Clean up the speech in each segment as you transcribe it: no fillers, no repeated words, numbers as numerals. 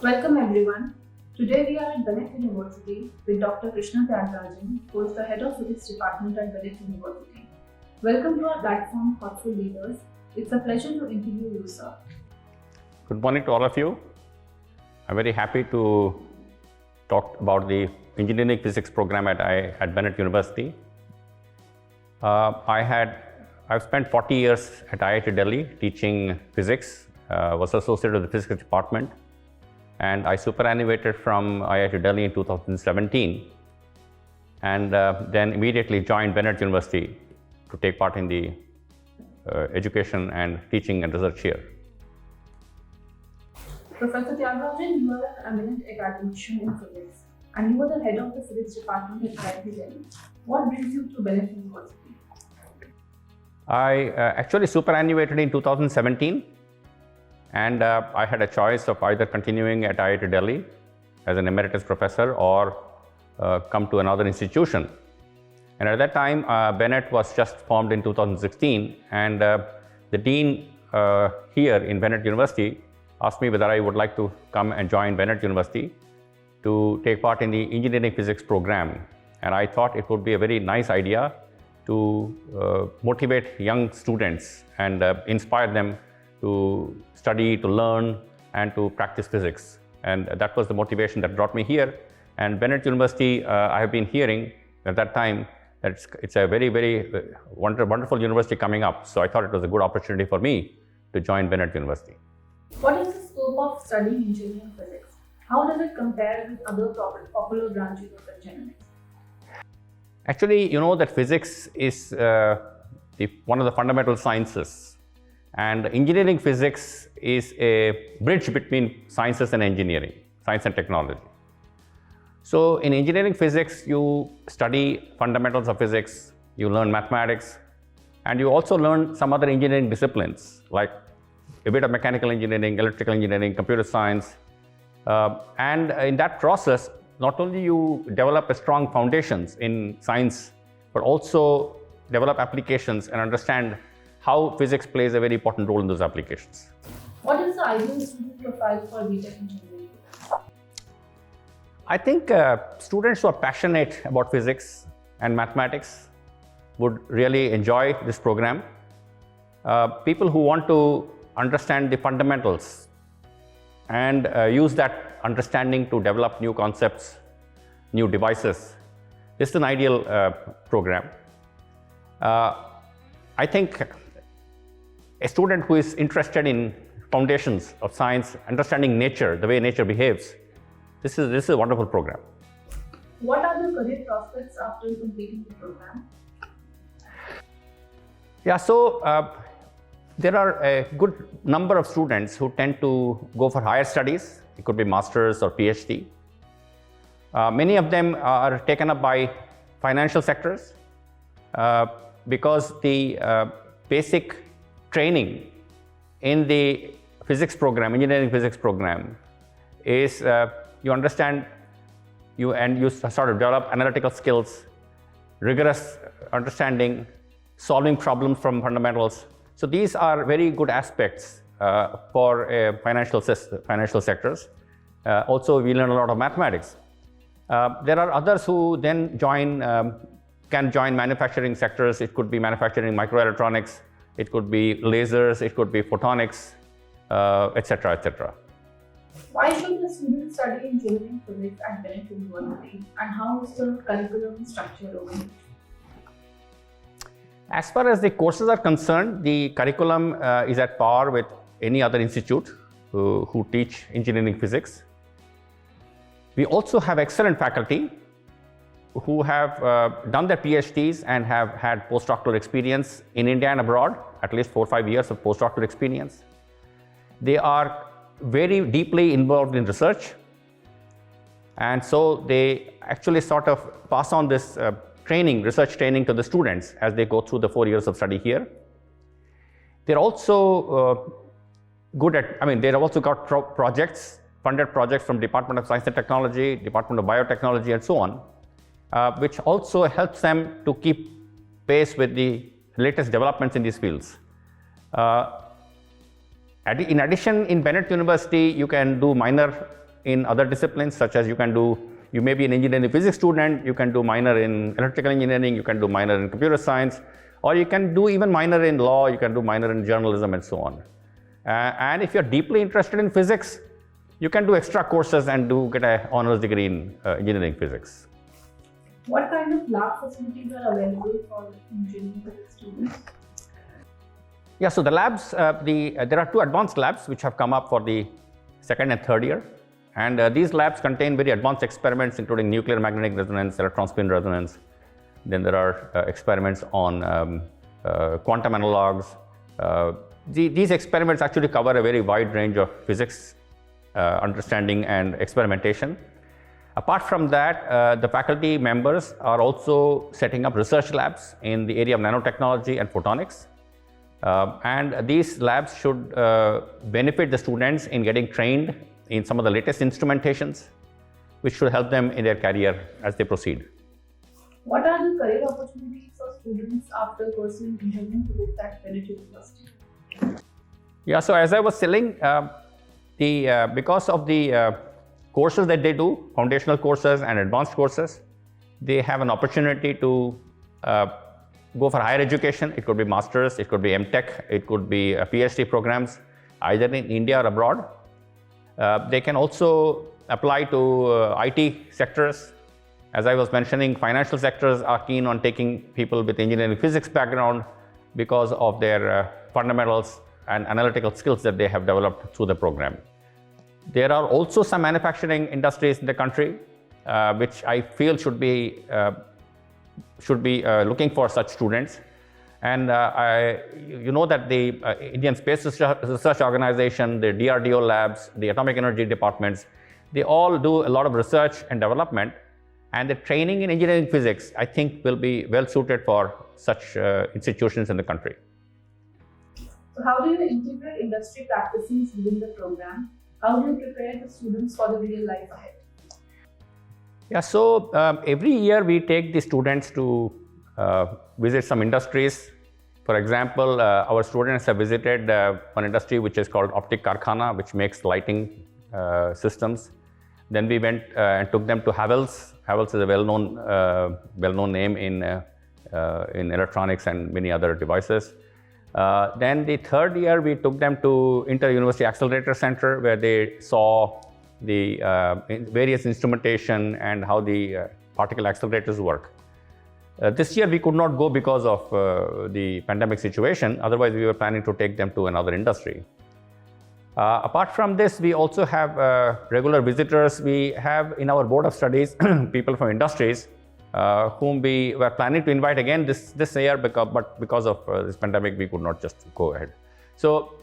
Welcome everyone. Today we are at Bennett University with Dr. Krishna Tyagarajan, who is the head of physics department at Bennett University. Welcome to our platform, Thoughtful Leaders. It's a pleasure to interview you, sir. Good morning to all of you. I'm very happy to talk about the engineering physics program at Bennett University. I've spent 40 years at IIT Delhi teaching physics, was associated with the physics department, and I superannuated from IIT Delhi in 2017, and then immediately joined Bennett University to take part in the education and teaching and research here. Professor Tyagarajan, you are an eminent academician in physics, and you are the head of the physics department at IIT Delhi. What brings you to Bennett University? I actually superannuated in 2017, and I had a choice of either continuing at IIT Delhi as an emeritus professor or come to another institution. And at that time, Bennett was just formed in 2016, and the dean here in Bennett University asked me whether I would like to come and join Bennett University to take part in the engineering physics program. And I thought it would be a very nice idea to motivate young students and inspire them to study, to learn, and to practice physics. And that was the motivation that brought me here. And Bennett University, I have been hearing at that time that it's a very, very wonderful university coming up. So I thought it was a good opportunity for me to join Bennett University. What is the scope of studying engineering physics? How does it compare with other popular branches of engineering? Actually, you know that physics is one of the fundamental sciences, and engineering physics is a bridge between sciences and engineering, science and technology. So in engineering physics, you study fundamentals of physics, you learn mathematics, and you also learn some other engineering disciplines like a bit of mechanical engineering, electrical engineering, computer science. And in that process, not only you develop a strong foundations in science, but also develop applications and understand how physics plays a very important role in those applications. What is the ideal student profile for BTech engineering? I think students who are passionate about physics and mathematics would really enjoy this program. People who want to understand the fundamentals and use that understanding to develop new concepts, new devices. This is an ideal program. I think a student who is interested in foundations of science, understanding nature, the way nature behaves, this is a wonderful program. What are the career prospects after completing the program? Yeah, so there are a good number of students who tend to go for higher studies. It could be master's or PhD. Many of them are taken up by financial sectors because the basic training in the physics program, engineering physics program, is you understand and you sort of develop analytical skills, rigorous understanding, solving problems from fundamentals. So these are very good aspects for financial sectors. Also, we learn a lot of mathematics. There are others who then can join manufacturing sectors. It could be manufacturing microelectronics, it could be lasers, it could be photonics, etc., etc. Why should the students study engineering physics at Bennett University, and how is the curriculum structured over here? As far as the courses are concerned, the curriculum is at par with any other institute who teach engineering physics. We also have excellent faculty who have done their PhDs and have had postdoctoral experience in India and abroad, at least 4 or 5 years of postdoctoral experience. They are very deeply involved in research, and so they actually sort of pass on this research training to the students as they go through the 4 years of study here. They're also good at, they've also got funded projects from Department of Science and Technology, Department of Biotechnology, and so on, which also helps them to keep pace with the latest developments in these fields. In addition, in Bennett University, you can do minor in other disciplines, such as you may be an engineering physics student, you can do minor in electrical engineering, you can do minor in computer science, or you can do even minor in law, you can do minor in journalism and so on. And if you're deeply interested in physics, you can do extra courses and get an honors degree in engineering physics. What kind of lab facilities are available for engineering physics students? Yeah, so the labs, there are two advanced labs which have come up for the second and third year. And these labs contain very advanced experiments, including nuclear magnetic resonance, electron spin resonance. Then there are experiments on quantum analogs. These experiments actually cover a very wide range of physics understanding and experimentation. Apart from that, the faculty members are also setting up research labs in the area of nanotechnology and photonics. And these labs should benefit the students in getting trained in some of the latest instrumentations, which should help them in their career as they proceed. What are the career opportunities for students after pursuing engineering physics at Bennett University? Yeah, so as I was telling, because of the courses that they do, foundational courses and advanced courses, they have an opportunity to go for higher education. It could be masters, it could be MTech, it could be PhD programs, either in India or abroad. They can also apply to IT sectors. As I was mentioning, financial sectors are keen on taking people with engineering physics background because of their fundamentals and analytical skills that they have developed through the program. There are also some manufacturing industries in the country which I feel should be looking for such students. And you know that the Indian Space Research Organization, the DRDO labs, the Atomic Energy departments, they all do a lot of research and development. And the training in engineering physics, I think, will be well suited for such institutions in the country. So how do you integrate industry practices within the program? How do you prepare the students for the real life ahead? Yeah, so every year we take the students to visit some industries. For example, our students have visited one industry which is called Optic Karkhana, which makes lighting systems. Then we went and took them to Havells. Havells is a well-known name in electronics and many other devices. Then the third year, we took them to Inter-University Accelerator Center, where they saw the various instrumentation and how the particle accelerators work. This year, we could not go because of the pandemic situation. Otherwise, we were planning to take them to another industry. Apart from this, we also have regular visitors. We have in our board of studies people from industries whom we were planning to invite again this year, but because of this pandemic, we could not just go ahead. So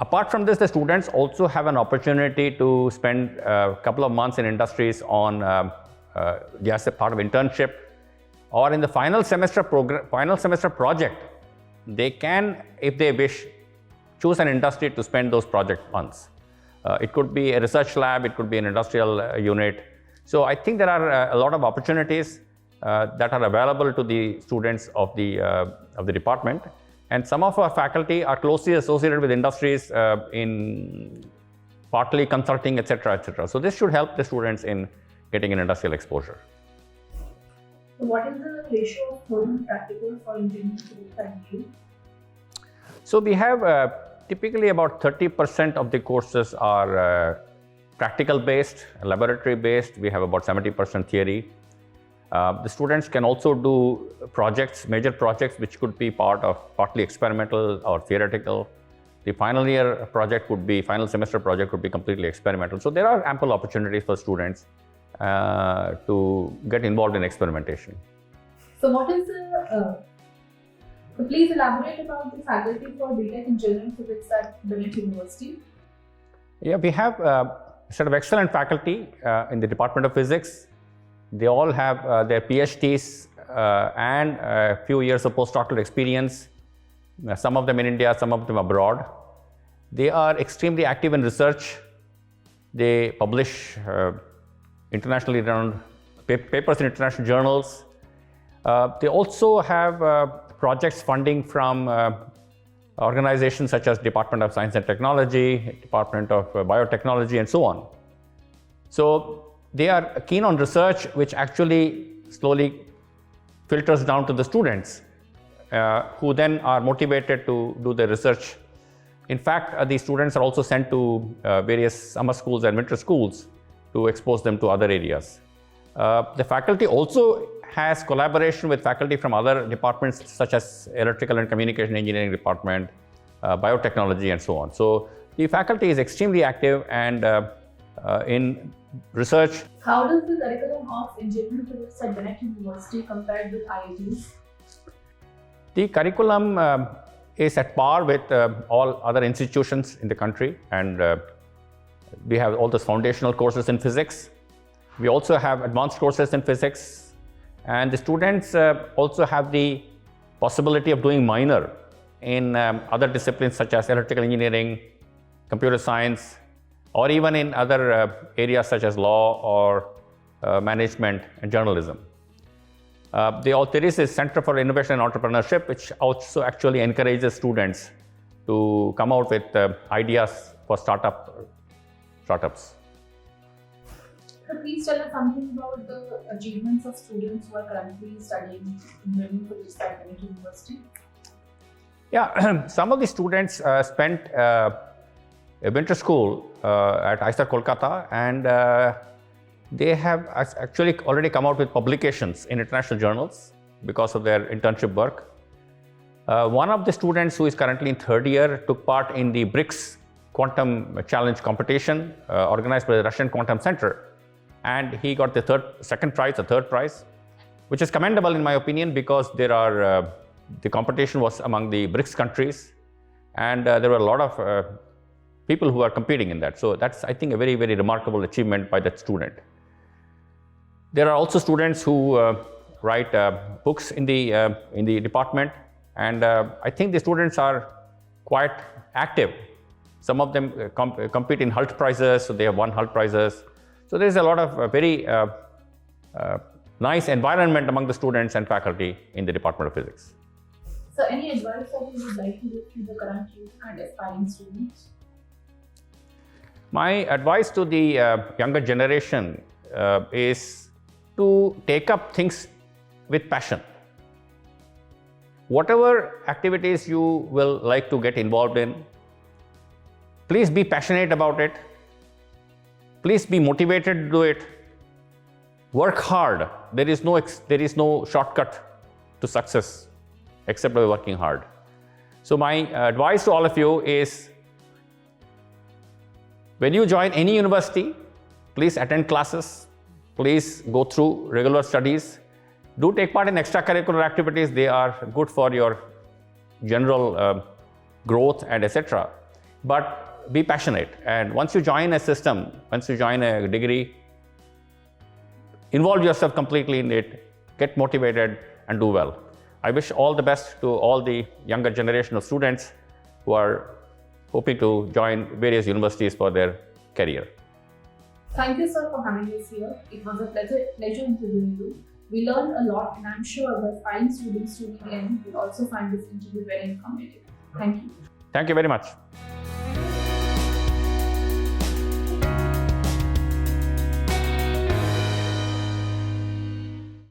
apart from this, the students also have an opportunity to spend a couple of months in industries on just a part of internship, or in the final semester project. They can, if they wish, choose an industry to spend those project months. It could be a research lab, it could be an industrial unit. So I think there are a lot of opportunities that are available to the students of the department. And some of our faculty are closely associated with industries in partly consulting, etc., etc. So this should help the students in getting an industrial exposure. So what is the ratio of theory and practical for engineering physics at BU? So we have typically about 30% of the courses are practical based, laboratory based. We have about 70% theory. The students can also do projects, major projects, which could be partly experimental or theoretical. The final semester project could be completely experimental. So there are ample opportunities for students to get involved in experimentation. So what is the So please elaborate about the faculty for BTech Engineering Physics at Bennett University. Yeah, we have a set of excellent faculty in the Department of Physics. They all have their PhDs and a few years of postdoctoral experience, some of them in India, some of them abroad. They are extremely active in research. They publish internationally renowned papers in international journals. They also have projects funding from organizations such as Department of Science and Technology, Department of Biotechnology, and so on. So they are keen on research which actually slowly filters down to the students, who then are motivated to do the research. In fact, the students are also sent to various summer schools and winter schools to expose them to other areas. The faculty also has collaboration with faculty from other departments such as Electrical and Communication Engineering Department, Biotechnology, and so on. So the faculty is extremely active and in research. How does the curriculum of engineering physics at Bennett University compare with IITs? The curriculum is at par with all other institutions in the country, and we have all those foundational courses in physics. We also have advanced courses in physics, and the students also have the possibility of doing minor in other disciplines such as electrical engineering, computer science, or even in other areas such as law or management and journalism. There is a Center for Innovation and Entrepreneurship, which also actually encourages students to come out with ideas for startups. So please tell us something about the achievements of students who are currently studying engineering physics at Bennett University. Yeah, some of the students spent a winter school at IISER Kolkata, and they have actually already come out with publications in international journals because of their internship work. One of the students who is currently in third year took part in the BRICS Quantum Challenge competition organized by the Russian Quantum Center, and he got the third prize, which is commendable in my opinion, because the competition was among the BRICS countries, and there were a lot of people who are competing in that. So that's, I think, a very, very remarkable achievement by that student. There are also students who write books in the department, and I think the students are quite active. Some of them compete in HALT prizes, so they have won HALT prizes. So there is a lot of very nice environment among the students and faculty in the Department of Physics. So any advice that you would like to give to the current youth and aspiring students? My advice to the younger generation is to take up things with passion. Whatever activities you will like to get involved in, please be passionate about it. Please be motivated to do it. Work hard. There is no shortcut to success except by working hard. So my advice to all of you is, when you join any university, please attend classes, please go through regular studies, do take part in extracurricular activities. They are good for your general growth and etc. But be passionate, and once you join a system, once you join a degree, involve yourself completely in it, get motivated and do well. I wish all the best to all the younger generation of students who are hoping to join various universities for their career. Thank you, sir, for having us here. It was a pleasure interviewing you. We learned a lot, and I'm sure the aspiring students tuning in will also find this interview very informative. Thank you. Thank you very much.